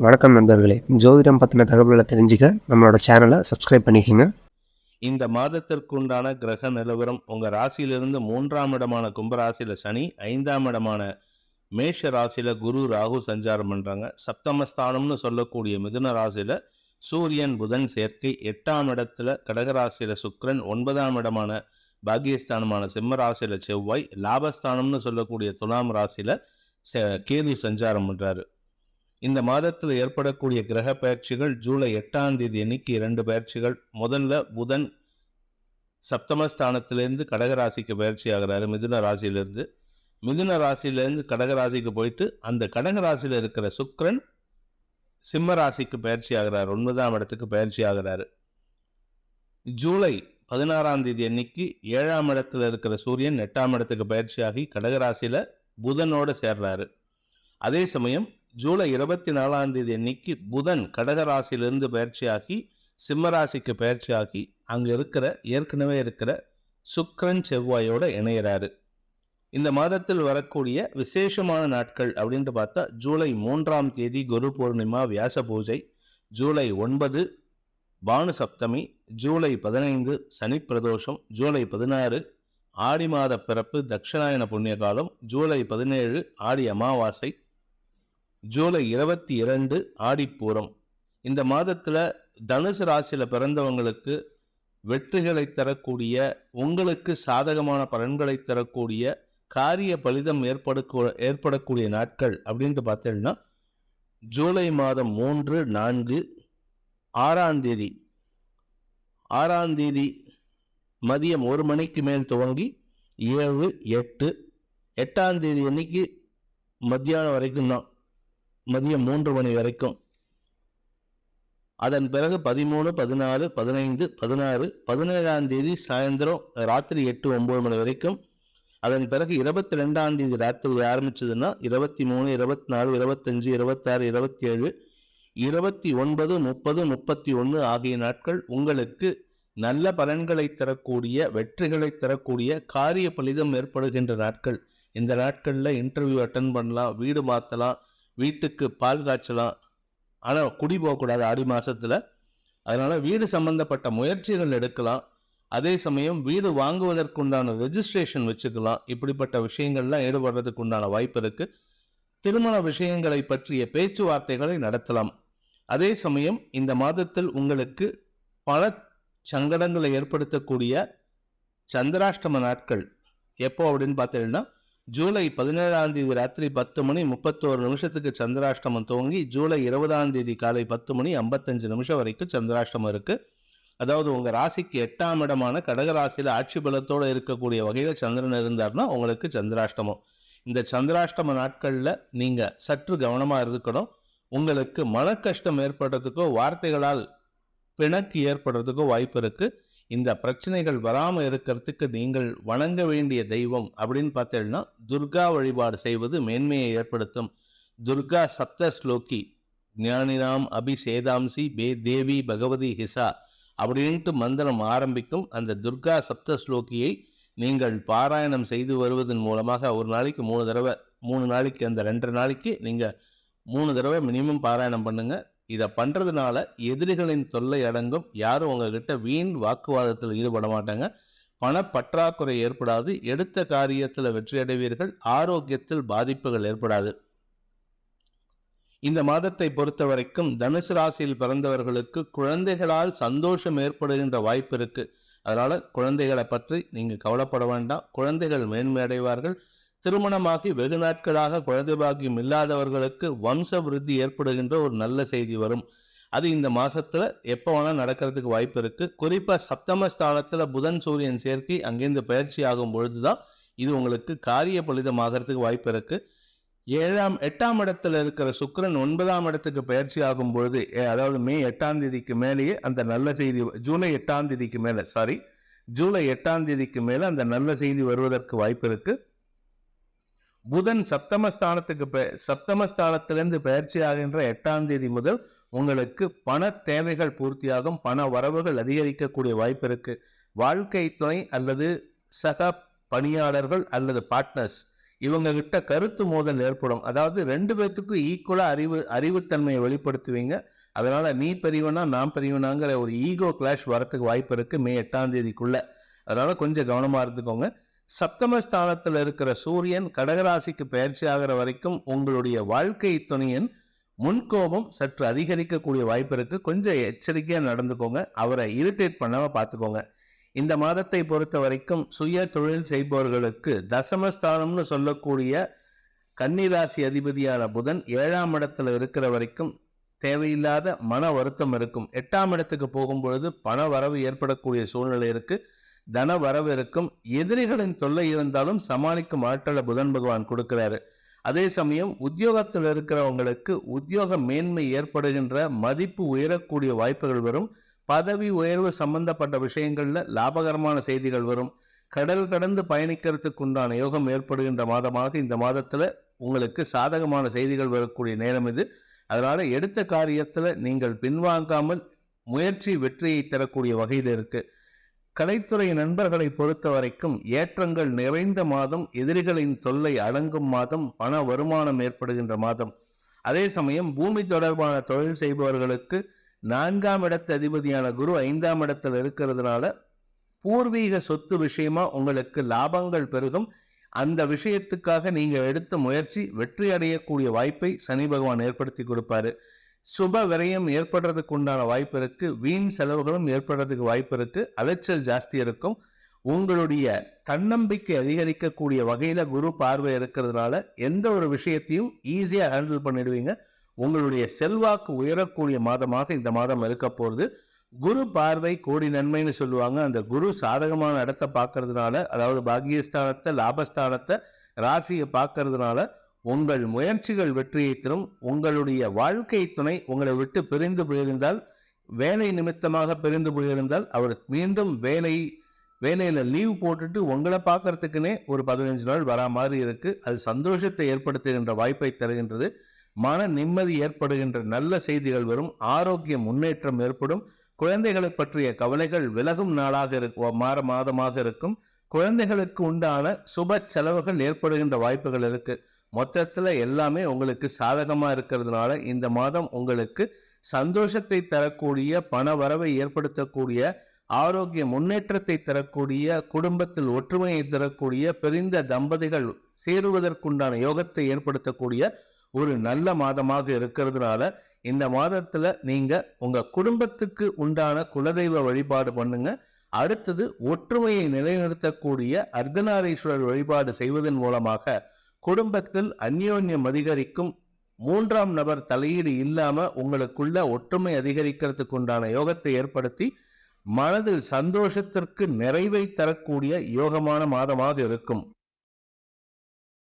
வணக்கம் நண்பர்களே. ஜோதிடம் பத்தின தகவல்கள தெரிஞ்சுக்க நம்மளோட சேனல சப்ஸ்கிரைப் பண்ணிக்கங்க. இந்த மாதத்திற்குண்டான கிரக நிலவரம் உங்க ராசியிலிருந்து 3ஆம் இடமான கும்ப ராசியில சனி, 5ஆம் இடமான மேஷ ராசியில குரு, ராகு சஞ்சாரம் பண்றாங்க. சப்தமஸ்தானம்னு சொல்லக்கூடிய மிதுன ராசியில சூரியன், புதன் சேர்க்கை, 8ஆம் இடத்துல கடக ராசியில சுக்கிரன், 9ஆம் இடமான பாக்கியஸ்தானமான சிம்ம ராசியில செவ்வாய், லாபஸ்தானம்னு சொல்லக்கூடிய துலாம் ராசியில கேது சஞ்சாரம் பண்றாரு. இந்த மாதத்தில் ஏற்படக்கூடிய கிரக பயிற்சிகள் ஜூலை 8ஆம் தேதி அன்னைக்கு 2 பயிற்சிகள். முதல்ல புதன் சப்தமஸ்தானத்திலிருந்து கடகராசிக்கு பயிற்சி ஆகிறாரு. மிதுன ராசியிலிருந்து கடகராசிக்கு போயிட்டு அந்த கடகராசியில் இருக்கிற சுக்கிரன் சிம்ம ராசிக்கு பயிற்சி ஆகிறார். 9ஆம் இடத்துக்கு பயிற்சி ஆகிறாரு. ஜூலை 16ஆம் தேதி அன்னைக்கு 7ஆம் இடத்துல இருக்கிற சூரியன் 8ஆம் இடத்துக்கு பயிற்சியாகி கடகராசியில புதனோட சேர்றாரு. அதே சமயம் ஜூலை 24ஆம் தேதி அன்னைக்கு புதன் கடகராசியிலிருந்து பயிற்சியாகி சிம்மராசிக்கு பயிற்சியாகி அங்க ஏற்கனவே இருக்கிற சுக்கிரன் செவ்வாயோட இணையறாரு. இந்த மாதத்தில் வரக்கூடிய விசேஷமான நாட்கள் அப்படின்ட்டு பார்த்தா ஜூலை 3ஆம் தேதி குரு பூர்ணிமா வியாச பூஜை, ஜூலை 9 பானு சப்தமி, ஜூலை 15 சனி பிரதோஷம், ஜூலை 16 ஆடி மாத பிறப்பு தட்சிணாயன புண்ணிய காலம், ஜூலை 17 ஆடி அமாவாசை, ஜூலை 22 ஆடிப்பூரம். இந்த மாதத்துல தனுசு ராசியில பிறந்தவங்களுக்கு வெற்றிகளை தரக்கூடிய, உங்களுக்கு சாதகமான பலன்களை தரக்கூடிய, காரிய பலிதம் ஏற்படக்கூடிய நாட்கள் அப்படின்ட்டு பார்த்தீங்கன்னா ஜூலை மாதம் 3, 4, 6ஆம் தேதி 6ஆம் தேதி மதியம் 1 மணிக்கு மேல் துவங்கி 7, 8, 8ஆம் தேதி அன்னைக்கு மத்தியானம் வரைக்கும் தான், மதியம் 3 மணி வரைக்கும். அதன் பிறகு 13, 14, 15, 16, 17ஆம் தேதி சாயந்தரம் ராத்திரி 8, 9 மணி வரைக்கும். அதன் பிறகு 22ஆம் தேதி ராத்திரி ஆரம்பிச்சதுன்னா 23, 24, 25, 26, 27, 29, 30, 31 ஆகிய நாட்கள் உங்களுக்கு நல்ல பலன்களை தரக்கூடிய, வெற்றிகளை தரக்கூடிய, காரிய பலிதம் ஏற்படுகின்ற நாட்கள். இந்த நாட்கள்ல இன்டர்வியூ அட்டன் பண்ணலாம், வீடு மாற்றலாம், வீட்டுக்கு பால் காய்ச்சலாம். ஆனால் குடி போகக்கூடாது ஆடி மாசத்துல. அதனால வீடு சம்பந்தப்பட்ட முயற்சிகள் எடுக்கலாம். அதே சமயம் வீடு வாங்குவதற்குண்டான ரெஜிஸ்ட்ரேஷன் வச்சுக்கலாம். இப்படிப்பட்ட விஷயங்கள்லாம் ஈடுபடுறதுக்கு உண்டான வாய்ப்பு இருக்கு. திருமண விஷயங்களை பற்றிய பேச்சுவார்த்தைகளை நடத்தலாம். அதே சமயம் இந்த மாதத்தில் உங்களுக்கு பல சங்கடங்களை ஏற்படுத்தக்கூடிய சந்திராஷ்டம நாட்கள் எப்போ அப்படின்னு பார்த்தீங்கன்னா ஜூலை 17ஆம் தேதி ராத்திரி 10 மணி 31 நிமிஷத்துக்கு சந்திராஷ்டமம் துவங்கி ஜூலை 20ஆம் தேதி காலை 10 மணி 55 நிமிஷம் வரைக்கும் சந்திராஷ்டமம் இருக்கு. அதாவது உங்க ராசிக்கு 8ஆம் இடமான கடகராசியில ஆட்சி பலத்தோடு இருக்கக்கூடிய வகையில சந்திரன் இருந்தார்னா உங்களுக்கு சந்திராஷ்டமம். இந்த சந்திராஷ்டம நாட்கள்ல நீங்க சற்று கவனமா இருக்கணும். உங்களுக்கு மன கஷ்டம் ஏற்படுறதுக்கோ, வார்த்தைகளால் பிணக்கு ஏற்படுறதுக்கோ வாய்ப்பு இருக்கு. இந்த பிரச்சனைகள் வராம இருக்கிறதுக்கு நீங்கள் வணங்க வேண்டிய தெய்வம் அப்படின்னு பார்த்தீங்கன்னா துர்கா வழிபாடு செய்வது மேன்மையை ஏற்படுத்தும். துர்கா சப்த ஸ்லோகி ஞானினாம் அபிஷேதாம்சி தேவி பகவதி ஹிசா அப்படின்ட்டு மந்திரம் ஆரம்பிக்கும். அந்த துர்கா சப்த ஸ்லோகியை நீங்கள் பாராயணம் செய்து வருவதன் மூலமாக ஒரு நாளைக்கு 3 தடவை, 3 நாளைக்கு அந்த 2 நாளைக்கு நீங்க 3 தடவை மினிமம் பாராயணம் பண்ணுங்க. இதை பண்றதுனால எதிரிகளின் தொல்லை அடங்கும். யாரும் உங்ககிட்ட வீண் வாக்குவாதத்தில் ஈடுபட மாட்டாங்க. பணப்பற்றாக்குறை ஏற்படாது. எடுத்த காரியத்தில் வெற்றி அடைவீர்கள். ஆரோக்கியத்தில் பாதிப்புகள் ஏற்படாது. இந்த மாதத்தை பொறுத்த வரைக்கும் தனுசு ராசியில் பிறந்தவர்களுக்கு குழந்தைகளால் சந்தோஷம் ஏற்படுகின்ற வாய்ப்பு இருக்கு. அதனால குழந்தைகளை பற்றி நீங்க கவலைப்பட வேண்டாம். குழந்தைகள் மேன்மை அடைவார்கள். திருமணமாகி வெகு நாட்களாக குழந்தை பாக்கியம் இல்லாதவர்களுக்கு வம்ச விருத்தி ஏற்படுகின்ற ஒரு நல்ல செய்தி வரும். அது இந்த மாசத்துல எப்போ வேணா நடக்கிறதுக்கு வாய்ப்பு இருக்கு. குறிப்பா சப்தமஸ்தானத்துல புதன் சூரியன் சேர்க்கை அங்கிருந்து பயிற்சி ஆகும் பொழுதுதான் இது உங்களுக்கு காரிய பலிதமாகிறதுக்கு வாய்ப்பு இருக்கு. 8ஆம் இடத்துல இருக்கிற சுக்கிரன் 9ஆம் இடத்துக்கு பயிற்சி ஆகும் பொழுது, அதாவது மே 8ஆம் தேதிக்கு மேலேயே அந்த நல்ல செய்தி, ஜூலை 8ஆம் தேதிக்கு மேல அந்த நல்ல செய்தி வருவதற்கு வாய்ப்பு இருக்கு. புதன் சப்தமஸ்தானத்திலிருந்து பயிற்சி ஆகின்ற 8ஆம் தேதி முதல் உங்களுக்கு பண தேவைகள் பூர்த்தியாகும். பண வரவுகள் அதிகரிக்கக்கூடிய வாய்ப்பு இருக்கு. வாழ்க்கை துணை அல்லது சக பணியாளர்கள் அல்லது பார்ட்னர்ஸ் இவங்க கிட்ட கருத்து மோதல் ஏற்படும். அதாவது 2 பேத்துக்கும் ஈக்குவலா அறிவுத்தன்மையை வெளிப்படுத்துவீங்க. அதனால நீ பெரியவனா, நான் பெரியவனாங்கிற ஒரு ஈகோ கிளாஷ் வரத்துக்கு வாய்ப்பு இருக்கு மே 8ஆம் தேதிக்குள்ள. அதனால கொஞ்சம் கவனமா இருந்துக்கோங்க. சப்தமஸ்தானத்தில் இருக்கிற சூரியன் கடகராசிக்கு பயிற்சி ஆகிற வரைக்கும் உங்களுடைய வாழ்க்கை துணையின் முன்கோபம் சற்று அதிகரிக்கக்கூடிய வாய்ப்பு இருக்கு. கொஞ்சம் எச்சரிக்கையா நடந்துக்கோங்க. அவரை இரிட்டேட் பண்ணாம பார்த்துக்கோங்க. இந்த மாதத்தை பொறுத்த வரைக்கும் சுய தொழில் செய்பவர்களுக்கு தசமஸ்தானம்னு சொல்லக்கூடிய கன்னிராசி அதிபதியான புதன் 7ஆம் இடத்துல இருக்கிற வரைக்கும் தேவையில்லாத மன வருத்தம் இருக்கும். 8ஆம் இடத்துக்கு போகும்பொழுது பண வரவு ஏற்படக்கூடிய சூழ்நிலை இருக்கு. தன வரவு இருக்கும். எதிரிகளின் தொல்லை இருந்தாலும் சமாளிக்கும் ஆற்றலை புதன் பகவான் கொடுக்கிறாரு. அதே சமயம் உத்தியோகத்தில் இருக்கிறவங்களுக்கு உத்தியோக மேன்மை ஏற்படுகின்ற மதிப்பு உயரக்கூடிய வாய்ப்புகள் வரும். பதவி உயர்வு சம்பந்தப்பட்ட விஷயங்கள்ல லாபகரமான செய்திகள் வரும். கடல் கடந்து பயணிக்கிறதுக்கு உண்டான யோகம் ஏற்படுகின்ற மாதமாக இந்த மாதத்துல உங்களுக்கு சாதகமான செய்திகள் வரக்கூடிய நேரம் இது. அதனால எடுத்த காரியத்துல நீங்கள் பின்வாங்காமல் முயற்சி வெற்றியை தரக்கூடிய வகையில் இருக்கு. கலைத்துறை நண்பர்களை பொறுத்த வரைக்கும் ஏற்றங்கள் நிறைந்த மாதம், எதிரிகளின் தொல்லை அடங்கும் மாதம், பண வருமானம் ஏற்படுகின்ற மாதம். அதே சமயம் பூமி தொடர்பான தொழில் செய்பவர்களுக்கு 4ஆம் இடத்து அதிபதியான குரு 5ஆம் இடத்தில் இருக்கிறதுனால பூர்வீக சொத்து விஷயமா உங்களுக்கு லாபங்கள் பெருகும். அந்த விஷயத்துக்காக நீங்க எடுத்த முயற்சி வெற்றி அடையக்கூடிய வாய்ப்பை சனி பகவான் ஏற்படுத்தி கொடுப்பாரு. சுப விரயம் ஏற்படுறதுக்கு உண்டான வாய்ப்பு இருக்கு. வீண் செலவுகளும் ஏற்படுறதுக்கு வாய்ப்பு இருக்கு. அலைச்சல் ஜாஸ்தி இருக்கும். உங்களுடைய தன்னம்பிக்கை அதிகரிக்கக்கூடிய வகையில குரு பார்வை இருக்கிறதுனால எந்த ஒரு விஷயத்தையும் ஈஸியா ஹேண்டில் பண்ணிடுவீங்க. உங்களுடைய செல்வாக்கு உயரக்கூடிய மாதமாக இந்த மாதம் இருக்க போகுது. குரு பார்வை கோடி நன்மைன்னு சொல்லுவாங்க. அந்த குரு சாதகமான இடத்தை பார்க்கறதுனால, அதாவது பாக்கியஸ்தானத்தை, லாபஸ்தானத்தை, ராசியை பார்க்கறதுனால உங்கள் முயற்சிகள் வெற்றியை தரும். உங்களுடைய வாழ்க்கை துணை உங்களை விட்டு பிரிந்து போயிருந்தால், வேலை நிமித்தமாக பிரிந்து போயிருந்தால், அவர் மீண்டும் வேலையில லீவ் போட்டுட்டு உங்களை பார்க்கறதுக்குன்னே ஒரு 15 நாள் வரா மாதிரி இருக்கு. அது சந்தோஷத்தை ஏற்படுத்துகின்ற வாய்ப்பை தருகின்றது. மன நிம்மதி ஏற்படுகின்ற நல்ல செய்திகள் வரும். ஆரோக்கிய முன்னேற்றம் ஏற்படும். குழந்தைகளை பற்றிய கவலைகள் விலகும் நாளாக இருக்கும், மாதமாக இருக்கும். குழந்தைகளுக்கு உண்டான சுப செலவுகள் ஏற்படுகின்ற வாய்ப்புகள் இருக்கு. மொத்தத்துல எல்லாமே உங்களுக்கு சாதகமா இருக்கிறதுனால இந்த மாதம் உங்களுக்கு சந்தோஷத்தை தரக்கூடிய, பண வரவை ஏற்படுத்தக்கூடிய, ஆரோக்கிய முன்னேற்றத்தை தரக்கூடிய, குடும்பத்தில் ஒற்றுமையை தரக்கூடிய, பிரிந்த தம்பதிகள் சேருவதற்குண்டான யோகத்தை ஏற்படுத்தக்கூடிய ஒரு நல்ல மாதமாக இருக்கிறதுனால இந்த மாதத்துல நீங்க உங்க குடும்பத்துக்கு உண்டான குலதெய்வ வழிபாடு பண்ணுங்க. அடுத்தது ஒற்றுமையை நிலைநிறுத்தக்கூடிய அர்த்தநாரீஸ்வரர் வழிபாடு செய்வதன் மூலமாக குடும்பத்தில் அந்யோன்யம் அதிகரிக்கும். 3ஆம் நபர் தலையீடு இல்லாம உங்களுக்குள்ள ஒற்றுமை அதிகரிக்கிறதுக்கு உண்டான யோகத்தை ஏற்படுத்தி மனதில் சந்தோஷத்திற்கு நிறைவை தரக்கூடிய யோகமான மாதமாக இருக்கும்.